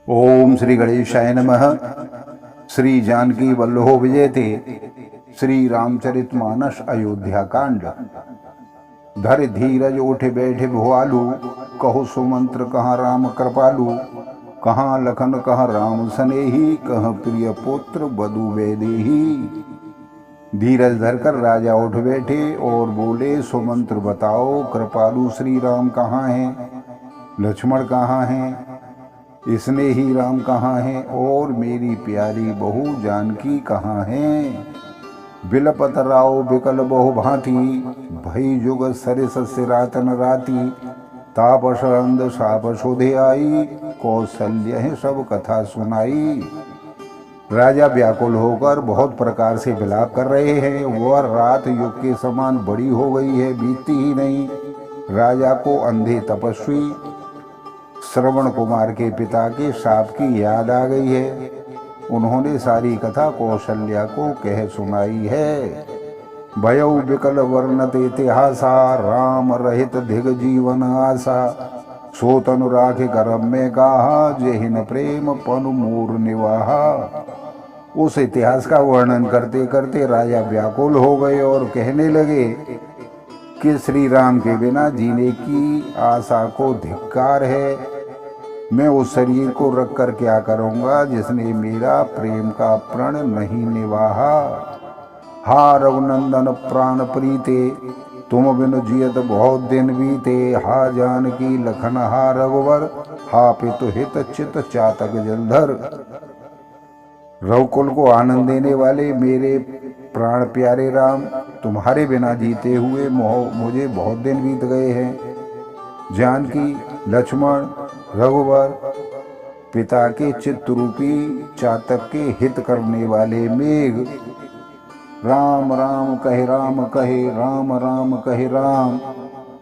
ओम श्री गणेशाय नमः। श्री जानकी वल्लभो विजयते। श्री रामचरितमानस अयोध्या कांड। धर धीरज उठ बैठे भुआलू, कहो सुमंत्र कहाँ राम कृपालु। कहाँ लखन कहाँ राम सनेही, कहाँ प्रिय पुत्र बधु वैदेही। धीरज धरकर राजा उठ बैठे और बोले, सुमंत्र बताओ कृपालु श्री राम कहाँ हैं, लक्ष्मण कहाँ हैं, इसने ही राम कहाँ है, और मेरी प्यारी बहू जानकी कहाँ है। बिलपत राव बिकल बहु भांति, भई जुग सरिस सिरातन राती। तापस अंध साप शोधे आई, कौशल्य है सब कथा सुनाई। राजा व्याकुल होकर बहुत प्रकार से विलाप कर रहे हैं। वह रात युग के समान बड़ी हो गई है, बीतती ही नहीं। राजा को अंधे तपस्वी श्रवण कुमार के पिता के शाप की याद आ गई है। उन्होंने सारी कथा कौशल्या को कह सुनाई है। भयउ विकल वर्णत इतिहासा, राम रहित धिग जीवन आशा। सो तनु राखे करम में कहा, जेहिन प्रेम पनु मोर निवाहा। उस इतिहास का वर्णन करते करते राजा व्याकुल हो गए और कहने लगे कि श्री राम के बिना जीने की आशा को धिक्कार है। मैं उस शरीर को रख कर क्या करूँगा जिसने मेरा प्रेम का प्रण नहीं निभाहा। हा रघुनंदन प्राण प्रीते, तुम बिन जियत बहुत दिन बीते। हा जानकी लखन हा रघुवर, हा पितु हित चित चातक जलधर। रघुकुल को आनंद देने वाले मेरे प्राण प्यारे राम, तुम्हारे बिना जीते हुए मुझे बहुत दिन बीत गए हैं। जानकी लक्ष्मण रघुवर, पिता के चित्त रूपी चातक के हित करने वाले मेघ। राम राम कहे राम कहे, राम राम कहे राम।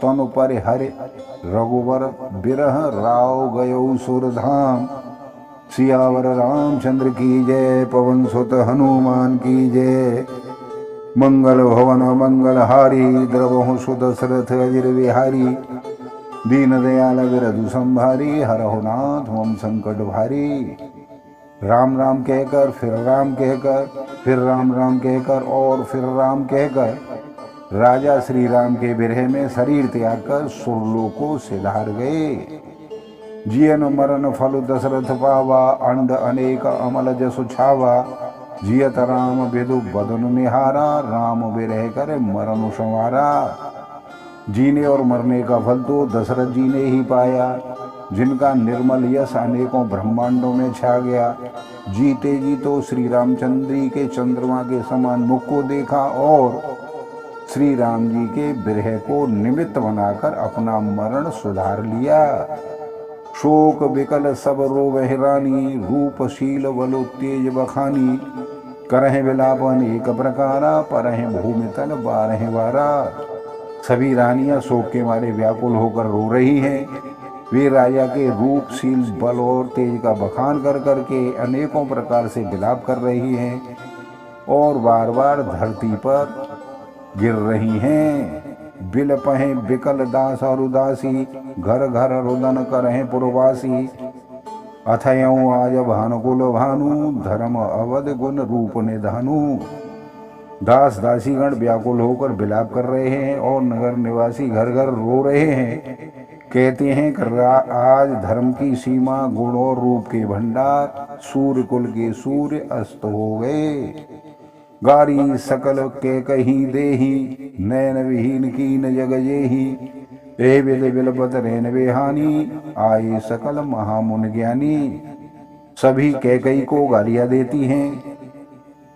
तनु पर हरे रघुवर बिरह, राव गयो सुरधाम। सियावर रामचंद्र की जय, पवन सुत हनुमान की जय। मंगल भवन मंगल हारी, द्रवहु सुदशरथ अजिर विहारी। दीन दयाल विरधु संभारी, हरहु नाथ मम संकट भारी। राम राम कहकर फिर राम कहकर, फिर राम राम कहकर और फिर राम कहकर राजा श्री राम के बिरह में शरीर त्याग कर सुरलोकों से धार गए। जियन मरण फल दशरथ पावा, अंड अनेक अमल जसु छावा। जियत राम विदु बदन निहारा, राम बिरह कर मरण संवारा। जीने और मरने का फल तो दशरथ जी ने ही पाया, जिनका निर्मल यश अनेकों ब्रह्मांडों में छा गया। जीते जी तो श्री रामचंद्र जी के चंद्रमा के समान मुख को देखा और श्री राम जी के बिरह को निमित्त बनाकर अपना मरण सुधार लिया। शोक विकल सब रोग हिरानी, रूपशील बलो तेज बखानी। करह विलापन एक प्रकारा, परह भूमि तन बारह वारा। सभी रानियां शोक के मारे व्याकुल होकर रो रही हैं। वे राजा के रूपशील बल और तेज का बखान कर करके अनेकों प्रकार से विलाप कर रही हैं और बार बार धरती पर गिर रही हैं। बिलपहें बिकल दास और उदासी, घर घर रुदन करहें पुरवासी। अथयऊ आज भानुकुल भानु, धर्म अवध गुण रूप निधानु। दास दासीगण व्याकुल होकर विलाप कर रहे हैं और नगर निवासी घर घर रो रहे हैं। कहते हैं कि आज धर्म की सीमा, गुण और रूप के भंडार, सूर्य कुल के सूर्य अस्त हो गए। गारी सकल के कहीं देही, नैन विहीन की न जग जेही। ए विद बिलपत रेन बेहानी, आए सकल महामुन ज्ञानी। सभी कैकई को गालियां देती हैं,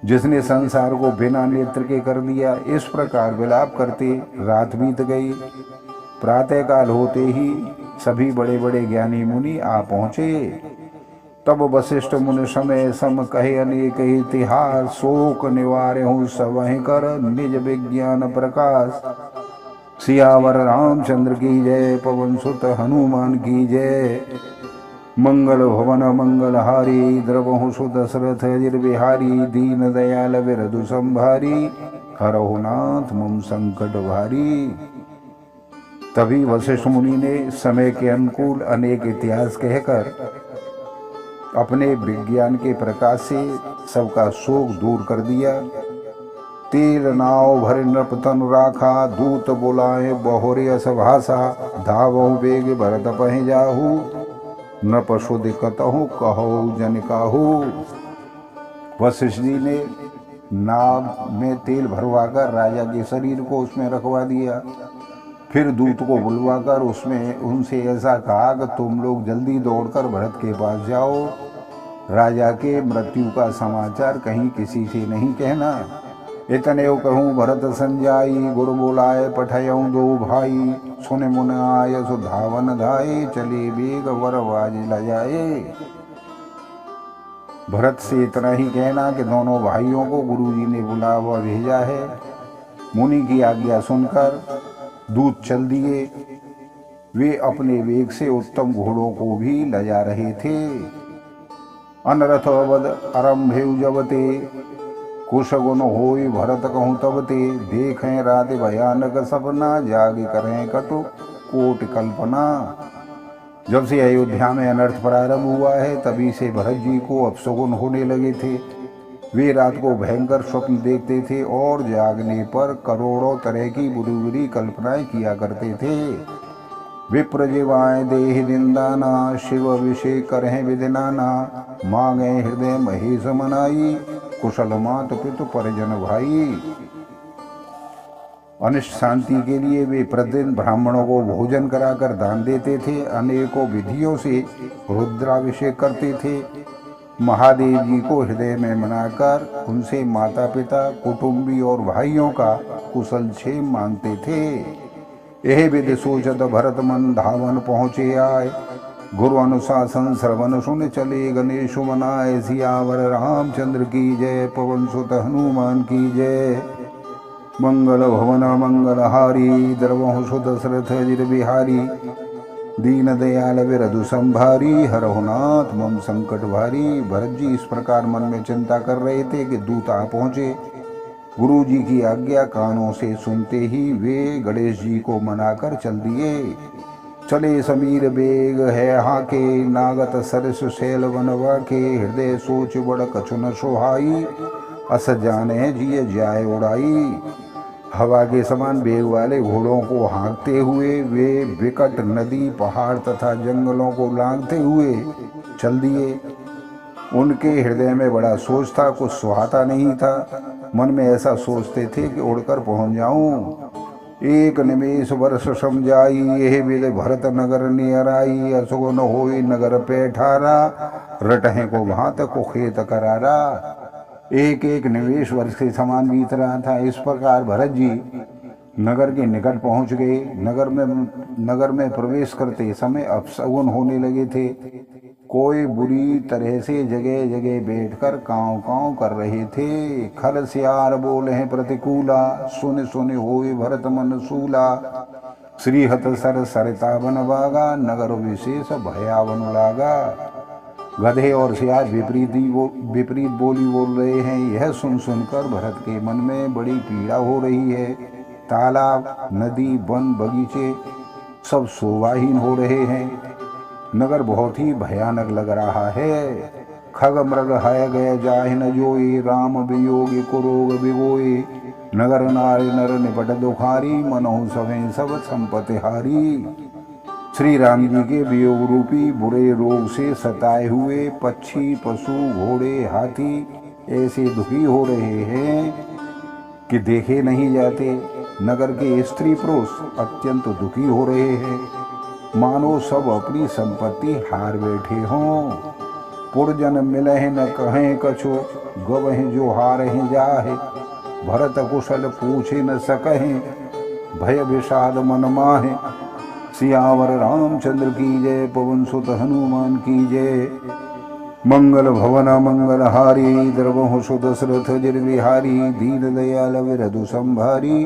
जिसने संसार को बिना नेत्र के कर दिया। इस प्रकार विलाप करते रात बीत गई। प्रातःकाल होते ही सभी बड़े बड़े ज्ञानी मुनि आ पहुँचे। तब वशिष्ठ मुनि समय सम कहे अनेक इतिहास। शोक निवार्य सबहि कर, निज विज्ञान प्रकाश। सियावर रामचंद्र की जय, पवन सुत हनुमान की जय। मंगल भवन मंगल हारी, द्रवहु सुदशरथ अजिर बिहारी। दीन दयाल विरधु संभारी, हरहु नाथ मम संकट भारी। तभी वशिष्ठ मुनि ने समय के अनुकूल अनेक इतिहास कहकर अपने विज्ञान के प्रकाश से सबका शोक दूर कर दिया। तेल नाव भर नृप तनु राखा, दूत बुलाए बहुरे अस भाषा, धावहु बेग भरत पहि जाहू, नृप सुध कतहु कहो जन काहू। वशिष्ठ जी ने नाव में तेल भरवाकर राजा के शरीर को उसमें रखवा दिया। फिर दूत को बुलवाकर उसमें उनसे ऐसा कहा कि तुम लोग जल्दी दौड़कर भरत के पास जाओ, राजा के मृत्यु का समाचार कहीं किसी से नहीं कहना। इतने कहूँ भरत संजाई, गुरु बोलाए पठयऊँ दो भाई, सुन मुन आय सुधावन धाये, चले बेग वर बाज ल जाए। भरत से इतना ही कहना कि दोनों भाइयों को गुरुजी ने बुलावा भेजा है। मुनि की आज्ञा सुनकर दूत चल दिए। वे अपने वेग से उत्तम घोड़ों को भी ले जा रहे थे। अनरथ अवध आरंभे जबते, कुशगुन होई भरत कहूँ तबते, देखें रात भयानक सपना, जाग करें कटु कोट कल्पना। जब से अयोध्या में अनर्थ प्रारंभ हुआ है तभी से भरत जी को अपशगुन होने लगे थे। वे रात को भयंकर स्वप्न देखते थे और जागने पर करोड़ों तरह की बुरी बुरी कल्पनाएं किया करते थे। विप्र जीवाएं देह निंदाना, शिव अभिषेक करें विदिनाना, मांगे हृदय महेश मनाई, कुशल मात पितु परिजन भाई। अनिष्ट शांति के लिए वे प्रतिदिन ब्राह्मणों को भोजन कराकर दान देते थे, अनेकों विधियों से रुद्राभिषेक करते थे। महादेव जी को हृदय में मनाकर उनसे माता पिता, कुटुंबी और भाइयों का कुशल क्षेम मांगते थे। यह विधि सोचत भरत मन, धावन पहुँचे आए, गुरु अनुशासन श्रवण सुन चले, गणेश मनाए, सियावर रामचंद्र की जय, पवन सुत हनुमान की जय। मंगल भवन मंगलहारी, द्रवहु सुत दशरथ अजिर बिहारी, दीन दयाल विरधु संभारी, हरहु नाथ मम संकट भारी। भरत जी इस प्रकार मन में चिंता कर रहे थे कि दूत आ पहुँचे। गुरु जी की आज्ञा कानों से सुनते ही वे गणेश जी को मनाकर चल दिए। चले समीर बेग है हाके, नागत सरस शैल बनवा के, हृदय सोच बड़ कछु न सोहाई, अस जाने जिय जाय उड़ाई। हवा के समान बेग वाले घोड़ों को हाँकते हुए वे विकट नदी, पहाड़ तथा जंगलों को लांघते हुए चल दिए। उनके हृदय में बड़ा सोच था, कुछ सुहाता नहीं था। मन में ऐसा सोचते थे कि उड़कर पहुंच जाऊं। एक निमेष वर्ष समझाई, यह विद भरत नगर नियराई, असुगुन होई नगर पे ठारा, रटहे को भात को खेत करारा। एक एक निमेष वर्ष के समान बीत रहा था। इस प्रकार भरत जी नगर के निकट पहुंच गए। नगर में प्रवेश करते समय अपशगुन होने लगे थे। कोई बुरी तरह से जगह जगह बैठकर काँव काँव कर रहे थे। खल सियार बोले हैं प्रतिकूला, सुन सुन होए भरत मन सूला, श्रीहत सर सरिता बन बागा, नगर विशेष भयावन लागा। गधे और सियार विपरीत बोली बोल रहे हैं। यह सुन सुनकर भरत के मन में बड़ी पीड़ा हो रही है। तालाब, नदी, वन, बगीचे सब शोभाहीन हो रहे हैं। नगर बहुत ही भयानक लग रहा है। खग मृग है गए जाहि न जोई, राम वियोगी कुरोग बिगोई, नगर नारी नर निपट दुखारी, मनहु सवें सब संपत्ति हारी। श्री राम जी के वियोग रूपी बुरे रोग से सताए हुए पक्षी, पशु, घोड़े, हाथी ऐसे दुखी हो रहे हैं कि देखे नहीं जाते। नगर के स्त्री पुरुष अत्यंत दुखी हो रहे हैं, मानो सब अपनी संपत्ति हार बैठे हों। पुरजन मिलहि न कहें कछु, गवहि जो हारहि जाहे, भरत कुशल पूछे न सकहें, भय विषाद मन माहे। सियावर रामचंद्र की जय, पवन सुत हनुमान की जय। मंगल भवन मंगलहारी, द्रवहु सुत दशरथ अजिर बिहारी, दीन दयाल विरधु संभारी,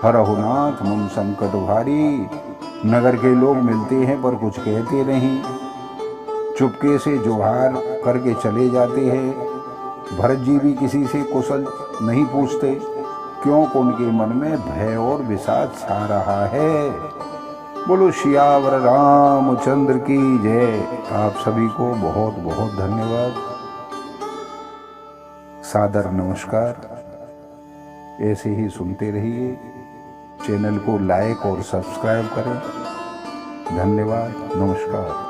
हरहु नाथ मम संकट भारी। नगर के लोग मिलते हैं पर कुछ कहते नहीं, चुपके से जोहार करके चले जाते हैं। भरत जी भी किसी से कुशल नहीं पूछते, क्योंकि उनके मन में भय और विषाद छा रहा है। बोलो सियावर रामचंद्र की जय। आप सभी को बहुत बहुत धन्यवाद, सादर नमस्कार। ऐसे ही सुनते रहिए, चैनल को लाइक और सब्सक्राइब करें। धन्यवाद, नमस्कार।